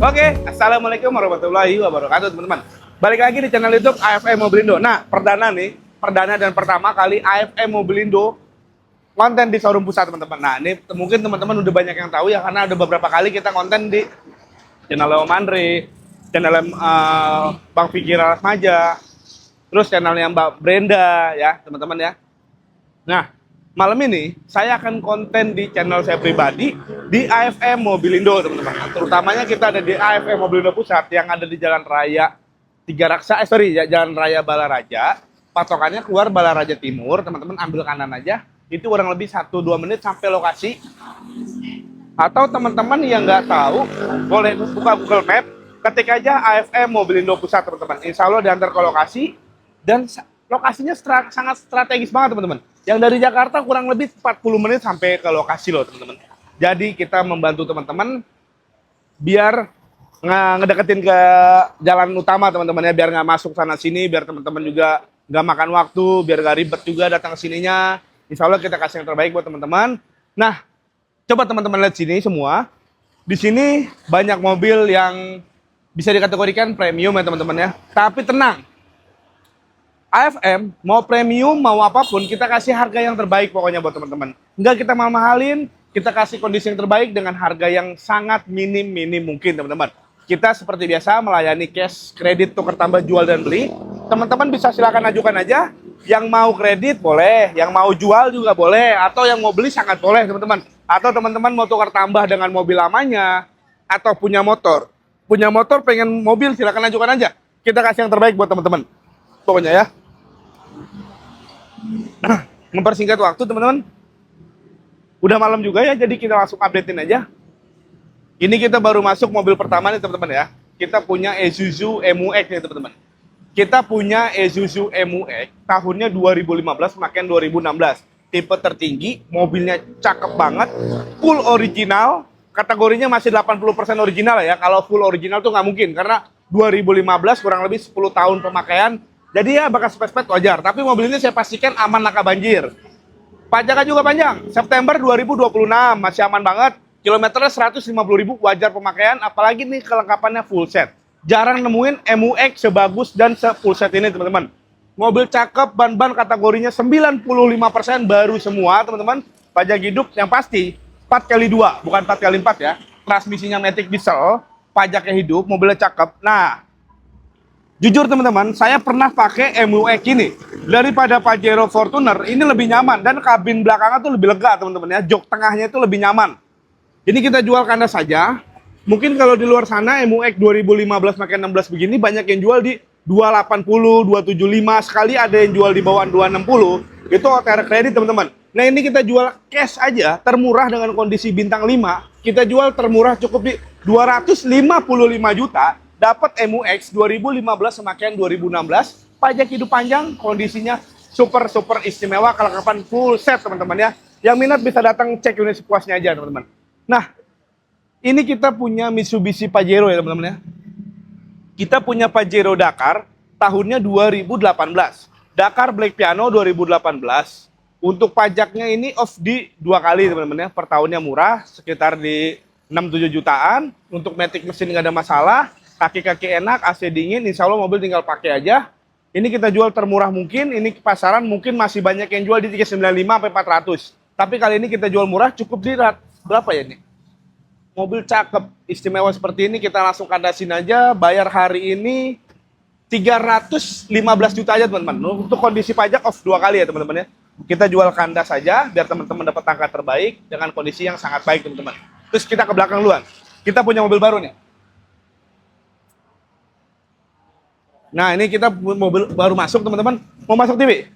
Oke, assalamualaikum warahmatullahi wabarakatuh teman-teman. Balik lagi di channel YouTube AFM Mobilindo. Nah, perdana dan pertama kali AFM Mobilindo konten di showroom pusat teman-teman. Nah, ini mungkin teman-teman udah banyak yang tahu ya, karena ada beberapa kali kita konten di channel Om Andre, channel Bang Fikir Maja, terus channelnya Mbak Brenda ya teman-teman ya. Nah, malam ini saya akan konten di channel saya pribadi di AFM Mobilindo teman-teman. Terutamanya kita ada di AFM Mobilindo Pusat yang ada di Jalan Raya Jalan Raya Balaraja. Patokannya keluar Balaraja Timur, teman-teman ambil kanan aja. Itu kurang lebih 1-2 menit sampai lokasi. Atau teman-teman yang nggak tahu, boleh buka Google Map, ketik aja AFM Mobilindo Pusat teman-teman. Insya Allah diantar ke lokasi dan lokasinya sangat strategis banget teman-teman. Yang dari Jakarta kurang lebih 40 menit sampai ke lokasi loh teman-teman. Jadi kita membantu teman-teman biar ngedeketin ke jalan utama teman-teman ya, biar nggak masuk sana sini, biar teman-teman juga nggak makan waktu, biar nggak ribet juga datang ke sininya. Insya Allah kita kasih yang terbaik buat teman-teman. Nah, coba teman-teman lihat sini semua. Di sini banyak mobil yang bisa dikategorikan premium ya teman-teman ya. Tapi tenang, AFM mau premium mau apapun kita kasih harga yang terbaik pokoknya buat teman-teman. Enggak kita mahal-mahalin, kita kasih kondisi yang terbaik dengan harga yang sangat minim mungkin teman-teman. Kita seperti biasa melayani cash, kredit, tukar tambah, jual dan beli. Teman-teman bisa silakan ajukan aja. Yang mau kredit boleh, yang mau jual juga boleh, atau yang mau beli sangat boleh teman-teman. Atau teman-teman mau tukar tambah dengan mobil lamanya, atau punya motor. Punya motor pengen mobil silakan ajukan aja. Kita kasih yang terbaik buat teman-teman. Pokoknya ya. Mempersingkat waktu teman-teman, udah malam juga ya, jadi kita langsung updatein aja. Ini kita baru masuk mobil pertama nih teman-teman ya. Kita punya Isuzu MU-X nih teman-teman. Kita punya Isuzu MU-X tahunnya 2015 pemakaian 2016, tipe tertinggi, mobilnya cakep banget, full original, kategorinya masih 80% original ya. Kalau full original tuh nggak mungkin karena 2015 kurang lebih 10 tahun pemakaian. Jadi ya bakal spek-spek wajar, tapi mobil ini saya pastikan aman laka banjir. Pajaknya juga panjang, September 2026 masih aman banget. Kilometernya 150.000 wajar pemakaian, apalagi nih kelengkapannya full set. Jarang nemuin MU-X sebagus dan full set ini teman-teman. Mobil cakep, ban-ban kategorinya 95% baru semua teman-teman. Pajak hidup yang pasti 4x2, bukan 4x4 ya. Transmisinya matic diesel, pajaknya hidup, mobilnya cakep. Nah, jujur teman-teman, saya pernah pakai MU-X ini. Daripada Pajero Fortuner, ini lebih nyaman. Dan kabin belakangnya tuh lebih lega teman-teman ya. Jok tengahnya itu lebih nyaman. Ini kita jual kandas saja. Mungkin kalau di luar sana MU-X 2015 pakai 16 begini banyak yang jual di 280, 275. Sekali ada yang jual di bawah 260. Itu OTR kredit teman-teman. Nah ini kita jual cash aja, termurah dengan kondisi bintang 5. Kita jual termurah cukup di 255 juta. Dapat MU-X 2015 pemakaian 2016, pajak hidup panjang, kondisinya super istimewa, kelengkapan full set teman-teman ya. Yang minat bisa datang cek unit sepuasnya aja teman-teman. Nah, ini kita punya Mitsubishi Pajero ya teman-teman ya. Kita punya Pajero Dakar tahunnya 2018. Dakar Black Piano 2018. Untuk pajaknya ini off di 2 kali teman-teman ya. Per tahunnya murah, sekitar di 6-7 jutaan. Untuk matic mesin nggak ada masalah. Kaki-kaki enak, AC dingin, insya Allah mobil tinggal pakai aja. Ini kita jual termurah mungkin, ini pasaran mungkin masih banyak yang jual di 395 sampai 400. Tapi kali ini kita jual murah cukup di berapa ya ini? Mobil cakep, istimewa seperti ini kita langsung kandasin aja, bayar hari ini 315 juta aja teman-teman. Untuk kondisi pajak off 2 kali ya teman-teman ya. Kita jual kandas saja biar teman-teman dapat angka terbaik dengan kondisi yang sangat baik teman-teman. Terus kita ke belakang duluan. Kita punya mobil baru nih. Nah ini kita mobil baru masuk teman-teman. Mau masuk TV?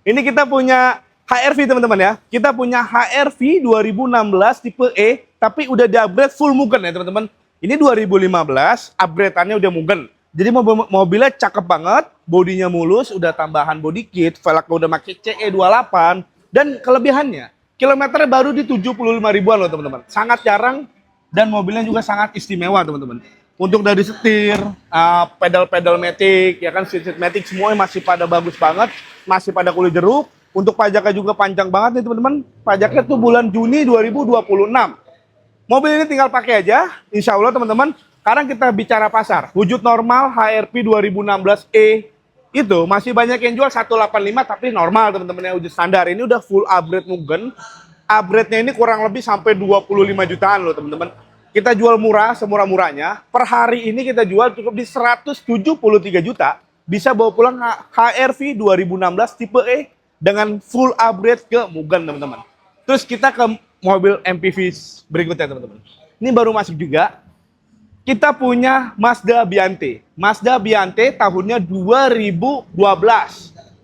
Ini kita punya HR-V teman-teman ya. Kita punya HR-V 2016 tipe E. Tapi udah di-upgrade full Mugen ya teman-teman. Ini 2015, upgrade-annya udah Mugen. Jadi mobilnya cakep banget. Bodinya mulus, udah tambahan body kit. Velgnya udah pakai CE28. Dan kelebihannya, kilometernya baru di 75 ribuan loh teman-teman. Sangat jarang dan mobilnya juga sangat istimewa teman-teman. Untuk dari setir, pedal-pedal matic, ya kan, seat matic semuanya masih pada bagus banget, masih pada kulit jeruk. Untuk pajaknya juga panjang banget nih teman-teman. Pajaknya tuh bulan Juni 2026. Mobil ini tinggal pakai aja, insya Allah teman-teman. Sekarang kita bicara pasar. Wujud normal HRV 2016E itu masih banyak yang jual 185 tapi normal teman-teman ya, wujud standar. Ini udah full upgrade Mugen. Upgrade-nya ini kurang lebih sampai 25 jutaan loh teman-teman. Kita jual murah, semurah-murahnya. Per hari ini kita jual cukup di 173 juta. Bisa bawa pulang HRV 2016 tipe E dengan full upgrade ke Mugen teman-teman. Terus kita ke mobil MPV berikutnya teman-teman. Ini baru masuk juga. Kita punya Mazda Biante. Mazda Biante tahunnya 2012.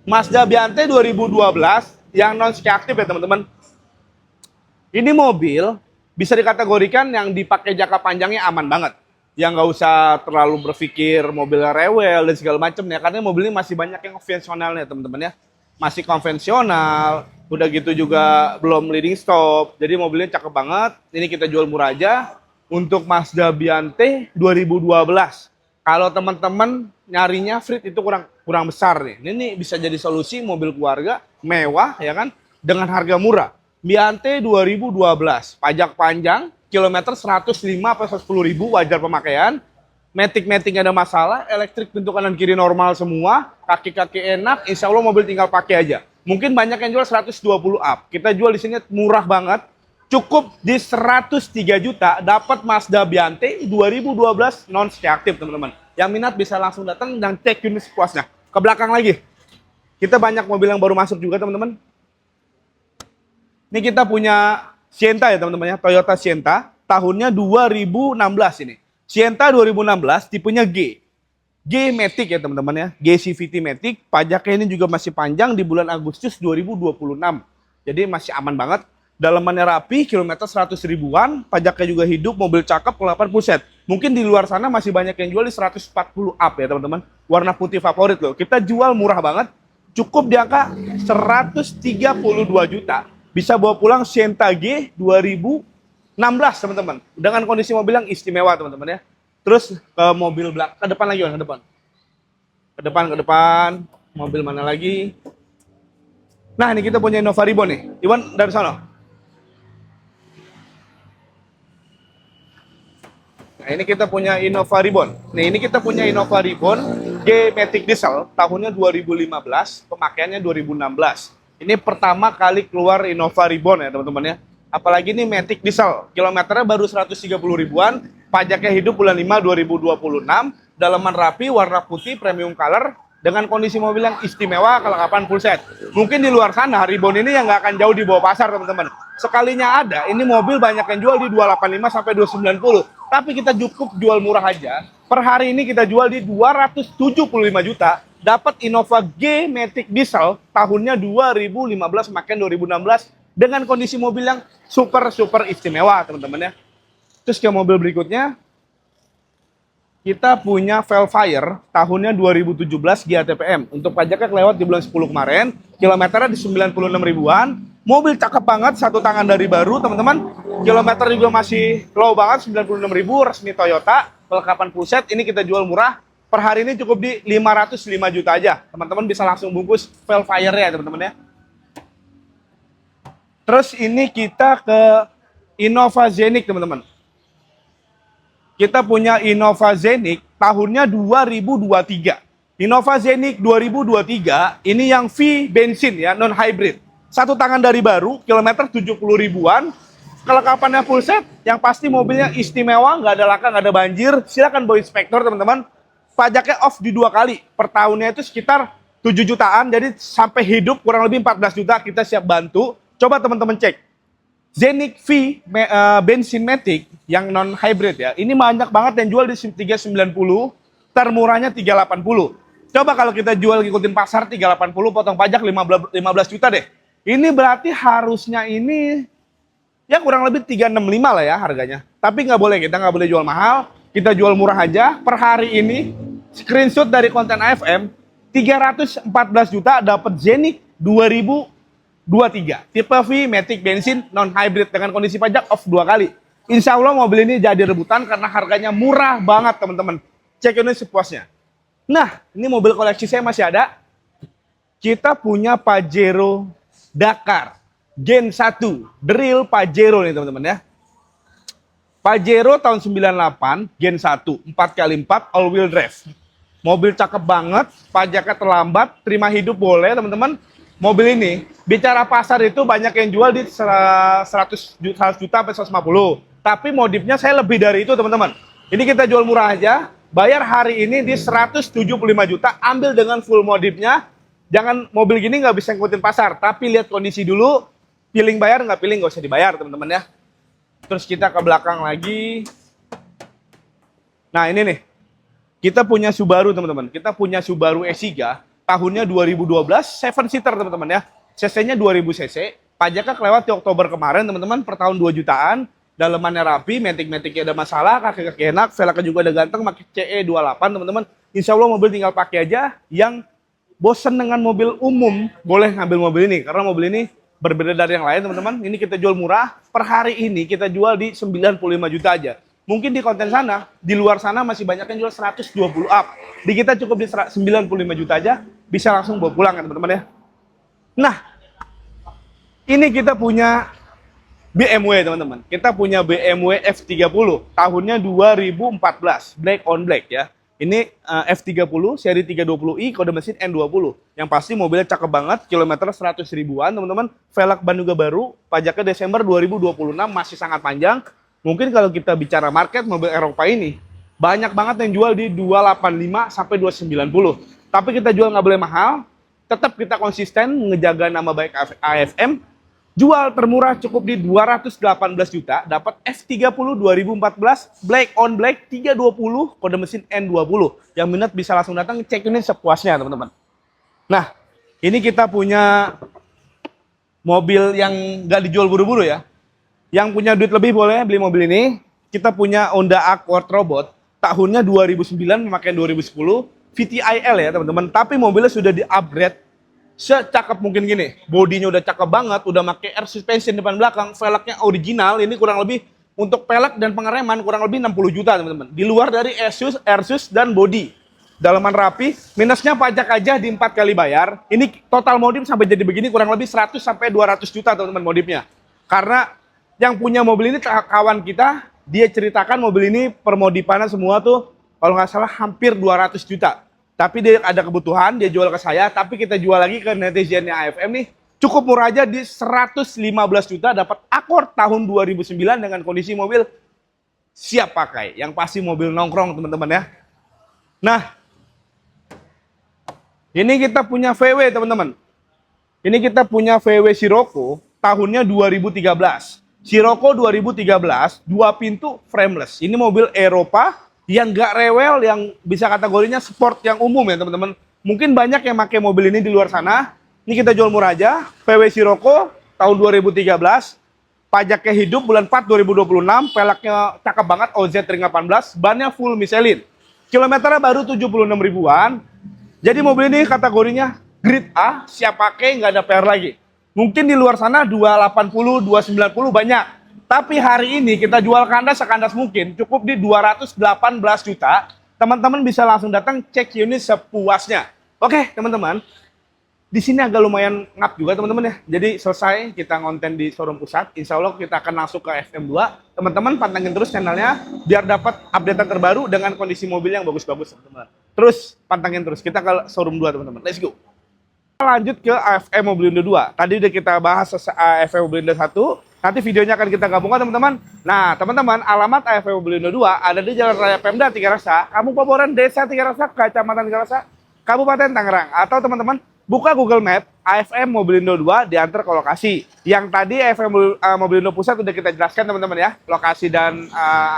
Mazda Biante 2012 yang non-ski aktif ya teman-teman. Ini mobil bisa dikategorikan yang dipakai jangka panjangnya aman banget. Yang nggak usah terlalu berpikir mobilnya rewel dan segala macam ya. Karena mobil ini masih banyak yang konvensionalnya teman-teman ya. Masih konvensional. Udah gitu juga belum leading stop. Jadi mobilnya cakep banget. Ini kita jual murah aja. Untuk Mazda Biante 2012. Kalau teman-teman nyarinya Frit itu kurang besar nih. Ini bisa jadi solusi mobil keluarga mewah ya kan dengan harga murah. Biante 2012, pajak panjang, kilometer 105 atau 10.000 wajar pemakaian. Matic ada masalah, elektrik pintu kanan kiri normal semua, kaki-kaki enak, insya Allah mobil tinggal pakai aja. Mungkin banyak yang jual 120 up. Kita jual di sini murah banget. Cukup di 103 juta dapat Mazda Biante 2012 non-ski aktif teman-teman. Yang minat bisa langsung datang dan cek unit sepuasnya. Ke belakang lagi. Kita banyak mobil yang baru masuk juga teman-teman. Ini kita punya Sienta ya teman-teman ya. Toyota Sienta tahunnya 2016 ini. Sienta 2016 tipenya G. G Matic ya teman-teman ya. G CVT Matic. Pajaknya ini juga masih panjang di bulan Agustus 2026. Jadi masih aman banget. Dalamannya rapi, kilometer 100 ribuan, pajaknya juga hidup, mobil cakep, kelapa puset. Mungkin di luar sana masih banyak yang jual di 140 up ya teman-teman. Warna putih favorit loh. Kita jual murah banget, cukup di angka 132 juta. Bisa bawa pulang Sienta G 2016 teman-teman. Dengan kondisi mobil yang istimewa teman-teman ya. Terus ke mobil belakang, ke depan lagi, ke depan. Ke depan, mobil mana lagi? Nah ini kita punya Innova Reborn nih. Iwan dari sana. Nah, ini kita punya Innova Reborn. Nih, ini kita punya Innova Reborn G Matic Diesel tahunnya 2015, pemakaiannya 2016. Ini pertama kali keluar Innova Reborn ya, teman-teman ya. Apalagi ini Matic Diesel, kilometernya baru 130 ribuan, pajaknya hidup bulan 5 2026, dalaman rapi, warna putih, premium color, dengan kondisi mobil yang istimewa, kelengkapan full set. Mungkin di luar sana, Reborn ini yang nggak akan jauh di bawah pasar, teman-teman. Sekalinya ada, ini mobil banyak yang jual di 285 sampai 290. Tapi kita cukup jual murah aja. Per hari ini kita jual di 275 juta. Dapat Innova G Matic Diesel tahunnya 2015, makin 2016. Dengan kondisi mobil yang super istimewa, teman-teman ya. Terus ke mobil berikutnya. Kita punya Velfire tahunnya 2017 GATPM. Untuk pajaknya kelewat di bulan 10 kemarin. Kilometernya di 96 ribuan. Mobil cakep banget, satu tangan dari baru teman-teman. Kilometer juga masih low banget, 96 ribu, resmi Toyota. Kelengkapan full set, ini kita jual murah. Per hari ini cukup di 505 juta aja. Teman-teman bisa langsung bungkus Velfire ya teman-teman ya. Terus ini kita ke Innova Zenic teman-teman. Kita punya Innova Zenic tahunnya 2023. Innova Zenic 2023 ini yang V bensin ya, non hybrid. Satu tangan dari baru, kilometer 70 ribuan. Kelengkapannya full set, yang pasti mobilnya istimewa, nggak ada laka, nggak ada banjir. Silakan bawa inspektor teman-teman. Pajaknya off di 2 kali. Per tahunnya itu sekitar 7 jutaan, jadi sampai hidup kurang lebih 14 juta kita siap bantu. Coba teman-teman cek. Zenic V bensin Matic yang non hybrid ya. Ini banyak banget yang jual di 390, termurahnya 380. Coba kalau kita jual ngikutin pasar 380 potong pajak 15 juta deh. Ini berarti harusnya ini ya kurang lebih 365 lah ya harganya. Tapi nggak boleh, kita nggak boleh jual mahal. Kita jual murah aja. Per hari ini screenshot dari konten AFM 314 juta dapat Zenic 2023 tipe V Matic bensin non hybrid dengan kondisi pajak off 2 kali. Insya Allah mobil ini jadi rebutan karena harganya murah banget teman-teman. Cek ini sepuasnya. Nah ini mobil koleksi saya masih ada. Kita punya Pajero Dakar Gen 1 The Real Pajero nih teman-teman ya. Pajero tahun 98, Gen 1, 4x4, all wheel drive. Mobil cakep banget, pajaknya terlambat, terima hidup boleh teman-teman. Mobil ini, bicara pasar itu banyak yang jual di 100 juta sampai 150. Tapi modifnya saya lebih dari itu teman-teman. Ini kita jual murah aja, bayar hari ini di 175 juta, ambil dengan full modifnya. Jangan mobil gini nggak bisa ngikutin pasar, tapi lihat kondisi dulu, feeling bayar nggak feeling nggak usah dibayar teman-teman ya. Terus kita ke belakang lagi. Nah ini nih, kita punya Subaru teman-teman. Kita punya Subaru S3, tahunnya 2012, 7-seater teman-teman ya. CC-nya 2000 cc. Pajaknya kelewat di Oktober kemarin teman-teman, per tahun 2 jutaan. Dalemannya rapi, metik-metiknya ada masalah, kaki-kaki enak, velgnya juga ada ganteng, pakai CE28 teman-teman. Insya Allah mobil tinggal pakai aja. Yang bosen dengan mobil umum, boleh ngambil mobil ini. Karena mobil ini berbeda dari yang lain teman-teman. Ini kita jual murah, per hari ini kita jual di 95 juta aja. Mungkin di konten sana, di luar sana masih banyak yang jual 120 up. Di kita cukup di 95 juta aja, bisa langsung bawa pulang kan teman-teman ya. Nah, ini kita punya BMW teman-teman. Kita punya BMW F30, tahunnya 2014, black on black ya. Ini F30 seri 320i, kode mesin N20. Yang pasti mobilnya cakep banget, kilometer 100 ribuan teman-teman. Velg ban juga baru, pajaknya Desember 2026, masih sangat panjang. Mungkin kalau kita bicara market mobil Eropa ini, banyak banget yang jual di 285 sampai 290. Tapi kita jual nggak boleh mahal, tetap kita konsisten ngejaga nama baik AFM. Jual termurah cukup di 218 juta, dapat F30 2014, black on black 320, kode mesin N20. Yang minat bisa langsung datang cek ini sepuasnya teman-teman. Nah, ini kita punya mobil yang nggak dijual buru-buru ya. Yang punya duit lebih boleh beli mobil ini. Kita punya Honda Accord Robot, tahunnya 2009, memakai 2010, VTIL ya teman-teman. Tapi mobilnya sudah di-upgrade secakep mungkin gini. Bodinya udah cakep banget, udah pakai air suspension depan belakang, velgnya original. Ini kurang lebih untuk pelek dan pengereman kurang lebih 60 juta teman-teman. Di luar dari airsus dan body. Dalaman rapi, minusnya pajak aja di 4 kali bayar. Ini total modif sampai jadi begini kurang lebih 100 sampai 200 juta teman-teman modifnya. Karena yang punya mobil ini kawan kita, dia ceritakan mobil ini permodifannya semua tuh kalau nggak salah hampir 200 juta. Tapi dia ada kebutuhan, dia jual ke saya, tapi kita jual lagi ke netizennya AFM nih. Cukup murah aja di 115 juta, dapat Accord tahun 2009 dengan kondisi mobil siap pakai. Yang pasti mobil nongkrong teman-teman ya. Nah, ini kita punya VW teman-teman. Ini kita punya VW Sirocco tahunnya 2013. Sirocco 2013, 2 pintu frameless. Ini mobil Eropa yang gak rewel, yang bisa kategorinya sport yang umum ya teman-teman. Mungkin banyak yang pakai mobil ini di luar sana. Ini kita jual murah aja. VW Sirocco tahun 2013. Pajaknya hidup bulan 4 2026. Peleknya cakep banget, OZ ring 18. Bannya full Michelin. Kilometernya baru 76 ribuan. Jadi mobil ini kategorinya grade A, siap pakai, nggak ada PR lagi. Mungkin di luar sana 280, 290 banyak. Tapi hari ini kita jual kandas sekandas mungkin, cukup di 218 juta. Teman-teman bisa langsung datang cek unit sepuasnya. Oke, teman-teman. Di sini agak lumayan ngap juga, teman-teman ya. Jadi selesai kita ngonten di showroom pusat. Insya Allah kita akan masuk ke FM2. Teman-teman pantengin terus channelnya biar dapat updatean terbaru dengan kondisi mobil yang bagus-bagus, teman-teman. Terus pantengin terus. Kita ke showroom 2, teman-teman. Let's go. Lanjut ke AFM Mobilindo 2. Tadi udah kita bahas AFM Mobilindo 1. Nanti videonya akan kita gabungkan teman-teman. Nah teman-teman, alamat AFM Mobilindo 2 ada di Jalan Raya Pemda Tiga Rasa, Kabupaten Desa Tiga Rasa, Kecamatan Tiga Rasa, Kabupaten Tangerang. Atau teman-teman buka Google Map AFM Mobilindo 2, diantar ke lokasi. Yang tadi AFM Mobilindo Pusat udah kita jelaskan teman-teman ya. Lokasi dan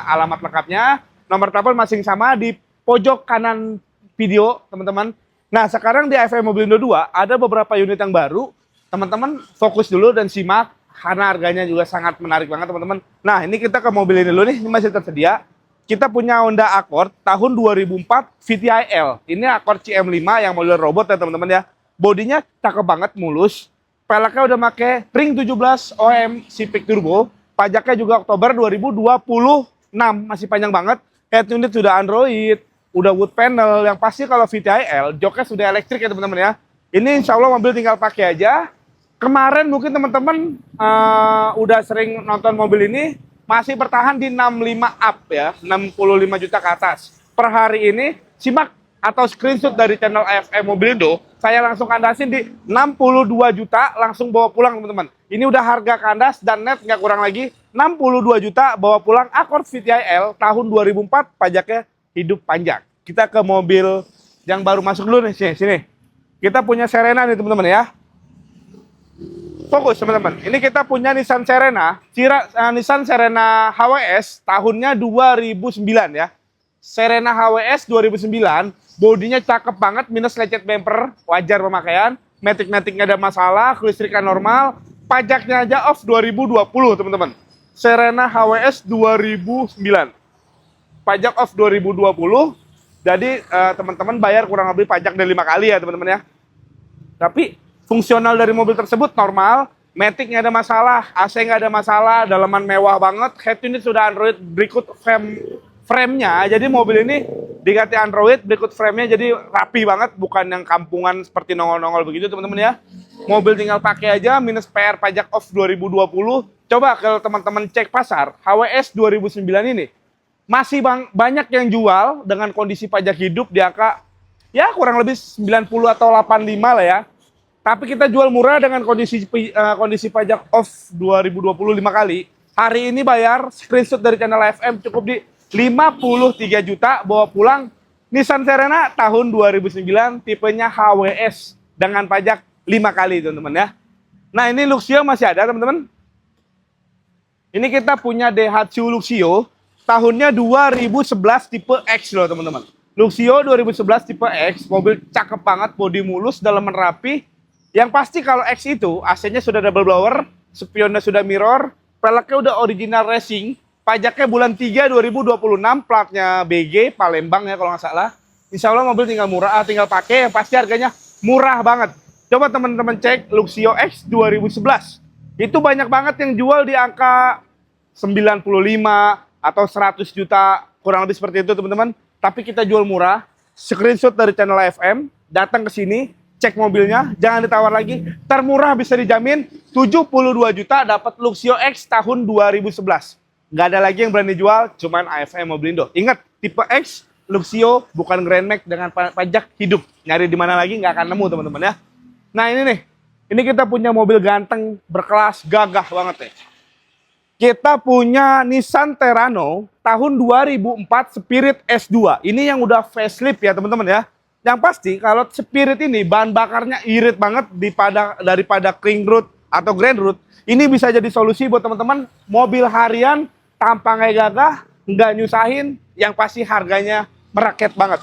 alamat lengkapnya. Nomor telepon masing sama di pojok kanan video teman-teman. Nah, sekarang di AFM Mobilindo 2 ada beberapa unit yang baru. Teman-teman fokus dulu dan simak karena harganya juga sangat menarik banget, teman-teman. Nah, ini kita ke mobil ini dulu nih, ini masih tersedia. Kita punya Honda Accord tahun 2004 VTIL. Ini Accord CM5 yang model robot ya, teman-teman ya. Bodinya cakep banget, mulus. Peleknya udah pakai ring 17 OM Civic Turbo. Pajaknya juga Oktober 2026, masih panjang banget. Head unit sudah Android, udah wood panel. Yang pasti kalau VTIL, joknya sudah elektrik ya teman-teman ya. Ini insya Allah mobil tinggal pakai aja. Kemarin mungkin teman-teman udah sering nonton mobil ini. masih bertahan di 65 up ya, 65 juta ke atas. Per hari ini, simak atau screenshot dari channel AFM Mobilindo, saya langsung kandasin di 62 juta, langsung bawa pulang teman-teman. Ini udah harga kandas dan net nggak kurang lagi, 62 juta bawa pulang Accord VTI L tahun 2004, pajaknya hidup panjang. Kita ke mobil yang baru masuk dulu nih, sini. Kita punya Serena nih teman-teman ya. Fokus teman-teman, ini kita punya Nissan Serena, Nissan Serena HWS tahunnya 2009 ya. Serena HWS 2009, bodinya cakep banget, minus lecet bumper, wajar pemakaian, matic nggak ada masalah, kelistrikan normal, pajaknya aja off 2020 teman-teman. Serena HWS 2009, pajak off 2020, jadi teman-teman bayar kurang lebih pajak dari 5 kali ya teman-teman ya. Tapi fungsional dari mobil tersebut normal, matic nggak ada masalah, AC nggak ada masalah, dalaman mewah banget, head unit sudah Android, berikut frame-nya, jadi mobil ini diganti Android, berikut frame-nya jadi rapi banget, bukan yang kampungan seperti nongol-nongol begitu teman-teman ya. Mobil tinggal pakai aja, minus PR pajak off 2020. Coba kalau teman-teman cek pasar, HWS 2009 ini masih banyak yang jual dengan kondisi pajak hidup di angka ya kurang lebih 90 atau 85 lah ya. Tapi kita jual murah dengan kondisi pajak off 2020 5 kali. Hari ini bayar screenshot dari channel AFM cukup di 53 juta bawa pulang Nissan Serena tahun 2009 tipenya HWS dengan pajak 5 kali teman-teman ya. Nah ini Luxio masih ada teman-teman. Ini kita punya Daihatsu Luxio tahunnya 2011 tipe X loh teman-teman. Luxio 2011 tipe X, mobil cakep banget, bodi mulus, dalaman rapi. Yang pasti kalau X itu AC-nya sudah double blower, spionnya sudah mirror, peleknya udah original racing. Pajaknya bulan 3 2026, platnya BG, Palembang ya kalau nggak salah. Insya Allah mobil tinggal murah, tinggal pakai, yang pasti harganya murah banget. Coba teman-teman cek Luxio X 2011. Itu banyak banget yang jual di angka 95 atau 100 juta, kurang lebih seperti itu teman-teman. Tapi kita jual murah, screenshot dari channel AFM, datang ke sini, cek mobilnya, jangan ditawar lagi. Termurah bisa dijamin 72 juta dapat Luxio X tahun 2011. Nggak ada lagi yang berani jual, cuman AFM Mobilindo. Ingat, tipe X, Luxio, bukan Grand Max dengan pajak hidup. Nyari di mana lagi nggak akan nemu teman-teman ya. Nah ini nih, ini kita punya mobil ganteng, berkelas, gagah banget ya. Kita punya Nissan Terrano tahun 2004 Spirit S2. Ini yang udah facelift ya teman-teman ya. Yang pasti kalau Spirit ini bahan bakarnya irit banget daripada King Road atau Grand Road. Ini bisa jadi solusi buat teman-teman mobil harian, tampangnya gagah, nggak nyusahin, yang pasti harganya meraket banget.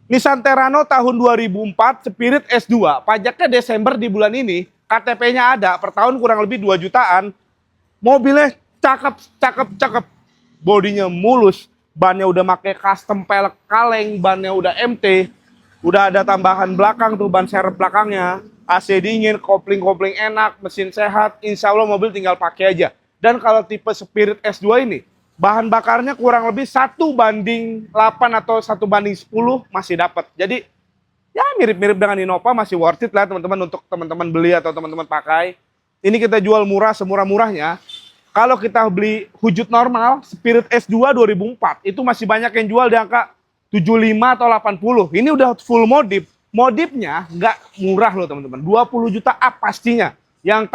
Nissan Terrano tahun 2004 Spirit S2, pajaknya Desember di bulan ini, KTP-nya ada, per tahun kurang lebih 2 jutaan. Mobilnya cakep, bodinya mulus, bannya udah pakai custom pelek kaleng, bannya udah MT, udah ada tambahan belakang tuh, ban serep belakangnya, AC dingin, kopling enak, mesin sehat, insya Allah mobil tinggal pakai aja. Dan kalau tipe Spirit S2 ini, bahan bakarnya kurang lebih 1:8 atau 1:10 masih dapat. Jadi ya mirip-mirip dengan Innova, masih worth it lah teman-teman untuk teman-teman beli atau teman-teman pakai. Ini kita jual murah, semurah-murahnya. Kalau kita beli hujut normal, Spirit S2 2004, itu masih banyak yang jual di angka 75 atau 80. Ini udah full modif. Modifnya nggak murah loh teman-teman, 20 juta up pastinya. Yang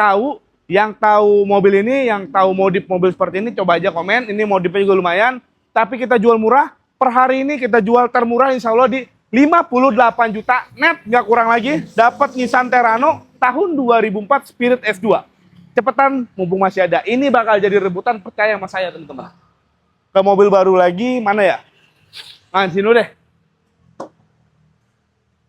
tahu mobil ini, yang tahu modif mobil seperti ini, coba aja komen. Ini modifnya juga lumayan, tapi kita jual murah. Per hari ini kita jual termurah insya Allah di 58 juta net, nggak kurang lagi. Dapat Nissan Terrano tahun 2004 Spirit S2. Cepetan, mumpung masih ada. Ini bakal jadi rebutan, percaya sama saya teman-teman. Ke mobil baru lagi, mana ya? Nah, sini dulu deh.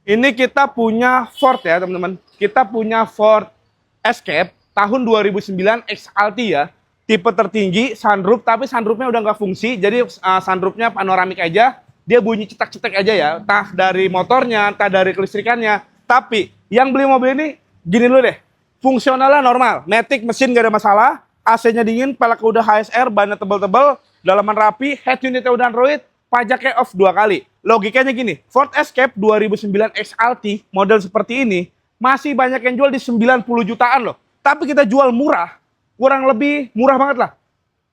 Ini kita punya Ford ya teman-teman. Kita punya Ford Escape tahun 2009 XLT ya. Tipe tertinggi, sunroof, tapi sunroofnya udah nggak fungsi. Jadi sunroofnya panoramik aja. Dia bunyi cetak-cetak aja ya. Entah dari motornya, entah dari kelistrikannya. Tapi yang beli mobil ini, gini dulu deh. Fungsionalnya normal. Matic, mesin nggak ada masalah. AC-nya dingin, pelek udah HSR, bannya tebel-tebel, dalaman rapi, head unitnya udah Android, pajaknya off 2 kali. Logikanya gini, Ford Escape 2009 XLT, model seperti ini, masih banyak yang jual di 90 jutaan loh. Tapi kita jual murah, kurang lebih murah banget lah.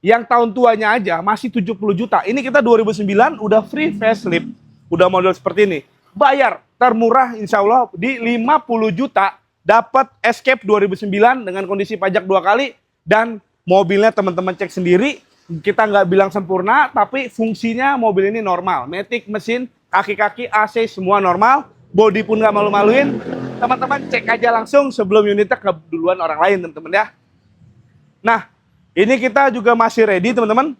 Yang tahun tuanya aja masih 70 juta. Ini kita 2009 udah free facelift. Udah model seperti ini. Bayar termurah insya Allah di 50 juta. Dapat Escape 2009 dengan kondisi pajak 2 kali. Dan mobilnya teman-teman cek sendiri. Kita nggak bilang sempurna, tapi fungsinya mobil ini normal. Matic, mesin, kaki-kaki, AC semua normal. Bodi pun nggak malu-maluin. Teman-teman cek aja langsung sebelum unitnya ke duluan orang lain teman-teman ya. Nah, ini kita juga masih ready teman-teman.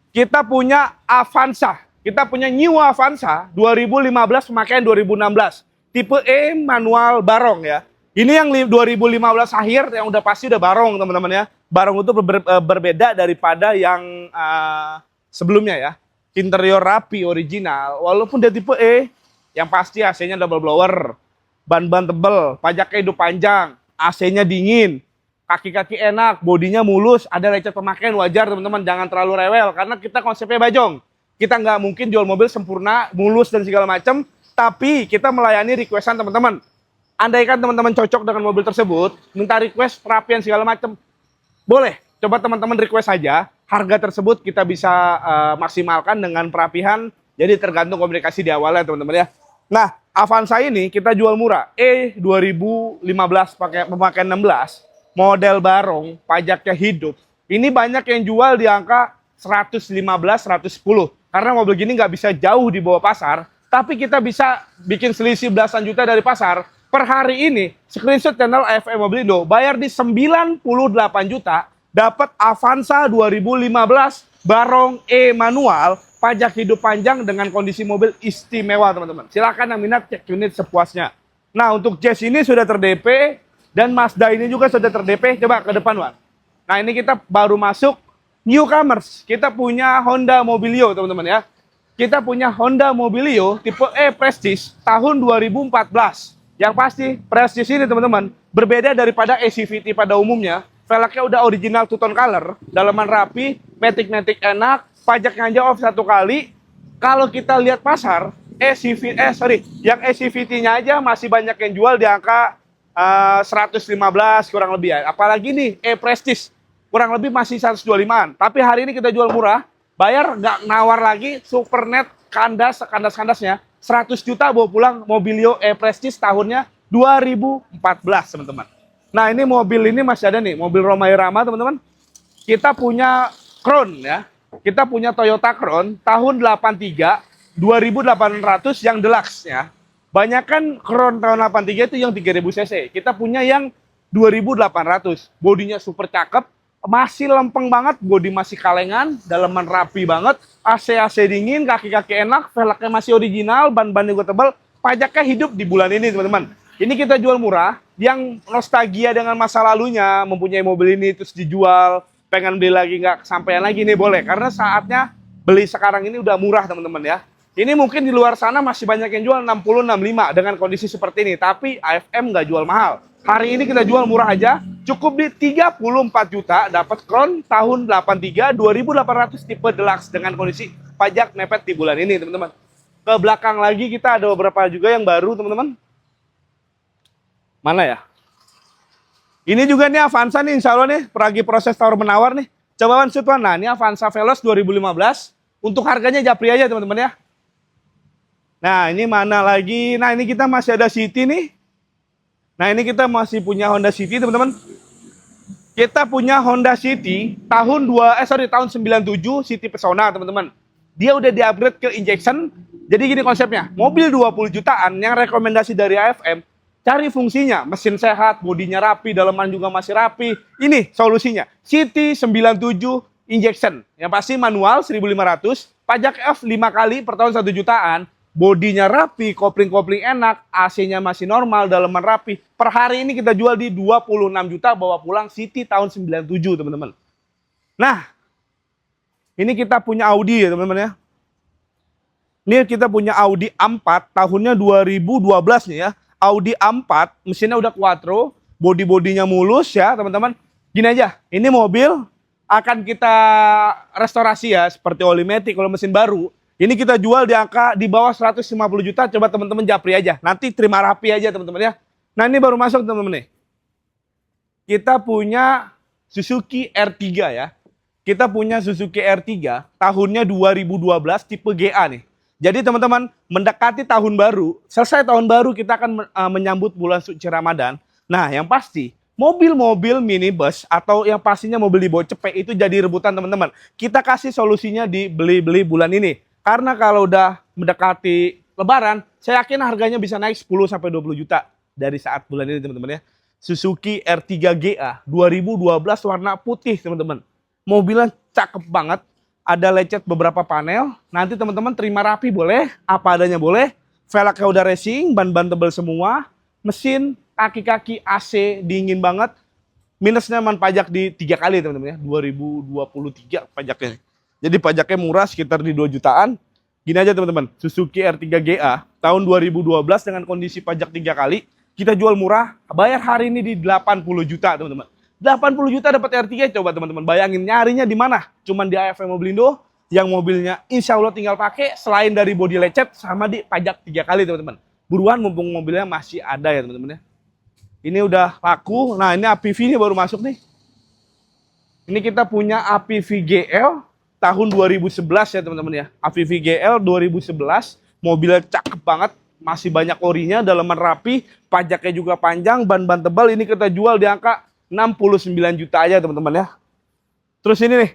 Kita punya Avanza. Kita punya New Avanza 2015 pemakaian 2016. Tipe E manual barong ya. Ini yang 2015 akhir yang udah pasti udah barong teman-teman ya. Barong itu berbeda daripada yang sebelumnya ya. Interior rapi, original. Walaupun dia tipe E, yang pasti AC-nya double blower. Ban-ban tebel, pajaknya hidup panjang, AC-nya dingin. Kaki-kaki enak, bodinya mulus, ada lecet pemakaian wajar teman-teman, jangan terlalu rewel karena kita konsepnya bajong. Kita nggak mungkin jual mobil sempurna, mulus dan segala macam, tapi kita melayani requestan teman-teman. Andaikan teman-teman cocok dengan mobil tersebut, minta request perapian segala macam, boleh. Coba teman-teman request saja, harga tersebut kita bisa maksimalkan dengan perapihan, jadi tergantung komunikasi di awalnya teman-teman ya. Nah, Avanza ini kita jual murah, E 2015 pakai pemakaian 16. Model barong, pajaknya hidup. Ini banyak yang jual di angka 115-110. Karena mobil gini nggak bisa jauh di bawah pasar. Tapi kita bisa bikin selisih belasan juta dari pasar. Per hari ini, screenshot channel AFM Mobilindo, bayar di 98 juta. Dapat Avanza 2015 barong E manual, pajak hidup panjang dengan kondisi mobil istimewa teman-teman. Silakan yang minat cek unit sepuasnya. Nah, untuk Jazz ini sudah ter-DP. Dan Mazda ini juga sudah ter-DP. Coba ke depan, Wan. Nah, ini kita baru masuk newcomers. Kita punya Honda Mobilio, teman-teman ya. Kita punya Honda Mobilio tipe E Prestige tahun 2014. Yang pasti, Prestige ini, teman-teman, berbeda daripada E-CVT pada umumnya. Velgnya udah original two-tone color, dalaman rapi, matic-matic enak, pajaknya aja off 1 kali. Kalau kita lihat pasar, yang E-CVT-nya aja masih banyak yang jual di angka 115 kurang lebih ya. Apalagi nih Prestige kurang lebih masih 125-an. Tapi hari ini kita jual murah, bayar nggak nawar lagi, supernet kandas-kandasnya 100 juta bawa pulang Mobilio Prestige tahunnya 2014 teman-teman. Nah, ini mobil ini masih ada nih, mobil Rhoma Irama teman-teman. Kita punya Crown ya. Kita punya Toyota Crown tahun 83 2800 yang deluxe ya. Banyakan Crown tahun 83 itu yang 3000 cc. Kita punya yang 2800. Bodinya super cakep, masih lempeng banget, bodi masih kalengan, dalaman rapi banget, AC dingin, kaki-kaki enak, velgnya masih original, ban-ban juga tebal, pajaknya hidup di bulan ini, teman-teman. Ini kita jual murah, yang nostalgia dengan masa lalunya, mempunyai mobil ini terus dijual, pengen beli lagi nggak kesampaian lagi nih boleh, karena saatnya beli sekarang ini udah murah, teman-teman ya. Ini mungkin di luar sana masih banyak yang jual 60-65 dengan kondisi seperti ini. Tapi AFM nggak jual mahal. Hari ini kita jual murah aja. Cukup di 34 juta. Dapat Crown tahun 83 2800 tipe deluxe dengan kondisi pajak mepet di bulan ini teman-teman. Ke belakang lagi kita ada beberapa juga yang baru teman-teman. Mana ya? Ini juga nih Avanza nih insya Allah nih. Lagi proses tawar menawar nih. Coba Wan shoot Wan. Nah ini Avanza Veloz 2015. Untuk harganya japri aja teman-teman ya. Nah, ini mana lagi? Nah, ini kita masih ada City nih. Nah, ini kita masih punya Honda City, teman-teman. Kita punya Honda City tahun 97 City Pesona, teman-teman. Dia udah di-upgrade ke injection. Jadi gini konsepnya, mobil 20 jutaan yang rekomendasi dari AFM, cari fungsinya, mesin sehat, bodinya rapi, dalaman juga masih rapi. Ini solusinya, City 97 injection. Yang pasti manual 1.500, pajak F 5 kali per tahun 1 jutaan. Bodinya rapi, kopling-kopling enak, AC-nya masih normal, dalaman rapi. Per hari ini kita jual di 26 juta, bawa pulang City tahun 97, teman-teman. Nah, ini kita punya Audi ya, teman-teman ya. Ini kita punya Audi A4, tahunnya 2012 nih ya. Audi A4, mesinnya udah quattro, bodi-bodinya mulus ya, teman-teman. Gini aja, ini mobil akan kita restorasi ya, seperti oli matic kalau mesin baru. Ini kita jual di angka di bawah 150 juta, coba teman-teman japri aja. Nanti terima rapi aja teman-teman ya. Nah ini baru masuk teman-teman nih. Kita punya Suzuki R3 ya. Kita punya Suzuki R3 tahunnya 2012 tipe GA nih. Jadi teman-teman, mendekati tahun baru, selesai tahun baru kita akan menyambut bulan suci Ramadan. Nah, yang pasti mobil-mobil minibus atau yang pastinya mobil di bawah cepek itu jadi rebutan teman-teman. Kita kasih solusinya di beli-beli bulan ini. Karena kalau udah mendekati Lebaran, saya yakin harganya bisa naik 10 sampai 20 juta dari saat bulan ini teman-teman ya. Suzuki R3 GA 2012 warna putih teman-teman. Mobilnya cakep banget. Ada lecet beberapa panel. Nanti teman-teman terima rapi boleh, apa adanya boleh. Velgnya udah racing, ban-ban tebal semua. Mesin, kaki-kaki AC dingin banget. Minusnya man pajak di 3 kali teman-teman ya. 2023 pajaknya. Jadi pajaknya murah sekitar di 2 jutaan. Gini aja teman-teman, Suzuki R3 GA tahun 2012 dengan kondisi pajak 3 kali. Kita jual murah, bayar hari ini di 80 juta teman-teman. 80 juta dapat R3, coba teman-teman bayangin nyarinya di mana? Cuman di AFM Mobilindo yang mobilnya insya Allah tinggal pakai selain dari bodi lecet sama di pajak 3 kali teman-teman. Buruan mumpung mobilnya masih ada ya teman-teman ya. Ini udah laku. Nah, ini APV ini baru masuk nih. Ini kita punya APV GL tahun 2011 ya teman-teman ya. APV GL 2011, mobilnya cakep banget. Masih banyak orinya, dalaman rapi, pajaknya juga panjang, ban-ban tebal. Ini kita jual di angka 69 juta aja teman-teman ya. Terus ini nih,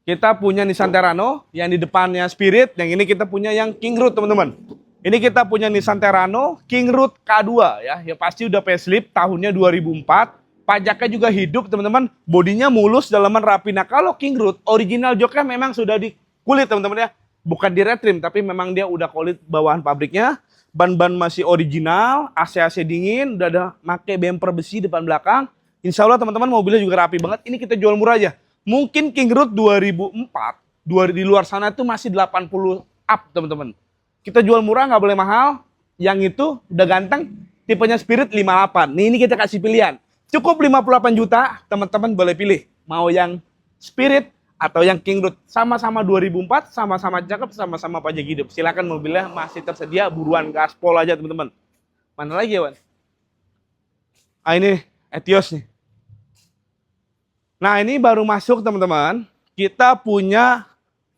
kita punya Nissan Terrano yang di depannya Spirit, yang ini kita punya yang King Root teman-teman. Ini kita punya Nissan Terrano King Root K2 ya, ya pasti udah facelift tahunnya 2004. Pajaknya juga hidup teman-teman, bodinya mulus, dalaman rapi. Nah kalau King Root original joknya memang sudah di kulit teman-teman ya, bukan di retrim tapi memang dia udah kulit bawahan pabriknya. Ban-ban masih original, AC-AC dingin, udah ada make bumper besi depan belakang. Insya Allah teman-teman mobilnya juga rapi banget. Ini kita jual murah aja. Mungkin King Root 2004 di luar sana itu masih 80 up teman-teman. Kita jual murah nggak boleh mahal. Yang itu udah ganteng, tipenya Spirit 58. Nih ini kita kasih pilihan. Cukup 58 juta, teman-teman boleh pilih. Mau yang Spirit atau yang King Root. Sama-sama 2004, sama-sama cakep, sama-sama pajak hidup. Silakan mobilnya masih tersedia, buruan gaspol aja teman-teman. Mana lagi ya, Wan? Ah ini Etios nih. Nah ini baru masuk teman-teman. Kita punya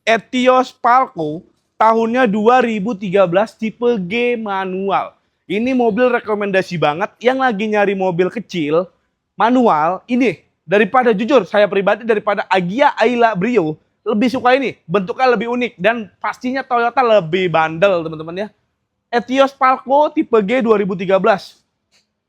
Etios Palco tahunnya 2013 tipe G manual. Ini mobil rekomendasi banget. Yang lagi nyari mobil kecil, manual, ini. Daripada jujur, saya pribadi daripada Agya, Ayla, Brio, lebih suka ini. Bentuknya lebih unik dan pastinya Toyota lebih bandel, teman-teman ya. Etios Palco tipe G 2013.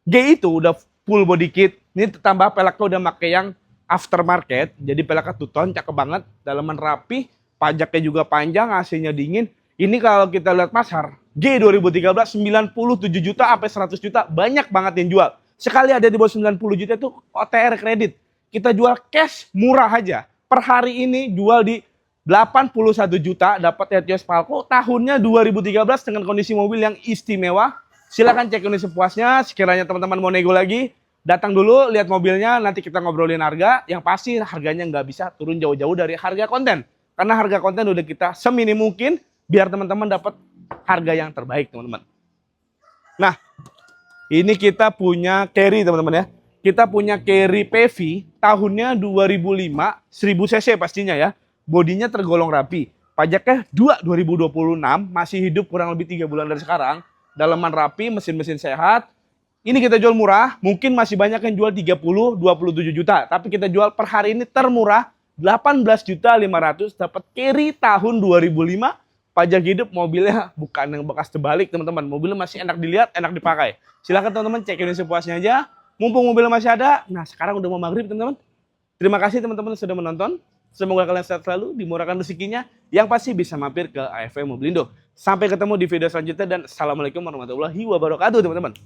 G itu udah full body kit. Ini tambah peleknya udah pakai yang aftermarket. Jadi peleknya two-tone, cakep banget. Dalaman rapi, pajaknya juga panjang, AC-nya dingin. Ini kalau kita lihat pasar, G 2013 97 juta sampai 100 juta. Banyak banget yang jual. Sekali ada di bawah 90 juta itu OTR kredit. Kita jual cash murah aja. Per hari ini jual di 81 juta dapat Etios Palco tahunnya 2013 dengan kondisi mobil yang istimewa. Silakan cek ini sepuasnya. Sekiranya teman-teman mau nego lagi, datang dulu lihat mobilnya, nanti kita ngobrolin harga. Yang pasti harganya nggak bisa turun jauh-jauh dari harga konten. Karena harga konten udah kita seminim mungkin biar teman-teman dapat harga yang terbaik teman-teman. Nah, ini kita punya Carry teman-teman ya. Kita punya Carry PV tahunnya 2005, 1000 cc pastinya ya. Bodinya tergolong rapi. Pajaknya 2026, masih hidup kurang lebih 3 bulan dari sekarang. Dalaman rapi, mesin-mesin sehat. Ini kita jual murah, mungkin masih banyak yang jual 30, 27 juta. Tapi kita jual per hari ini termurah, 18.500.000 dapat Carry tahun 2005. Pajak hidup, mobilnya bukan yang bekas terbalik teman-teman. Mobilnya masih enak dilihat, enak dipakai. Silahkan teman-teman cek ini sepuasnya aja. Mumpung mobilnya masih ada, nah sekarang udah mau maghrib teman-teman. Terima kasih teman-teman sudah menonton. Semoga kalian sehat selalu, dimurahkan rezekinya. Yang pasti bisa mampir ke AFM Mobilindo. Sampai ketemu di video selanjutnya dan assalamualaikum warahmatullahi wabarakatuh teman-teman.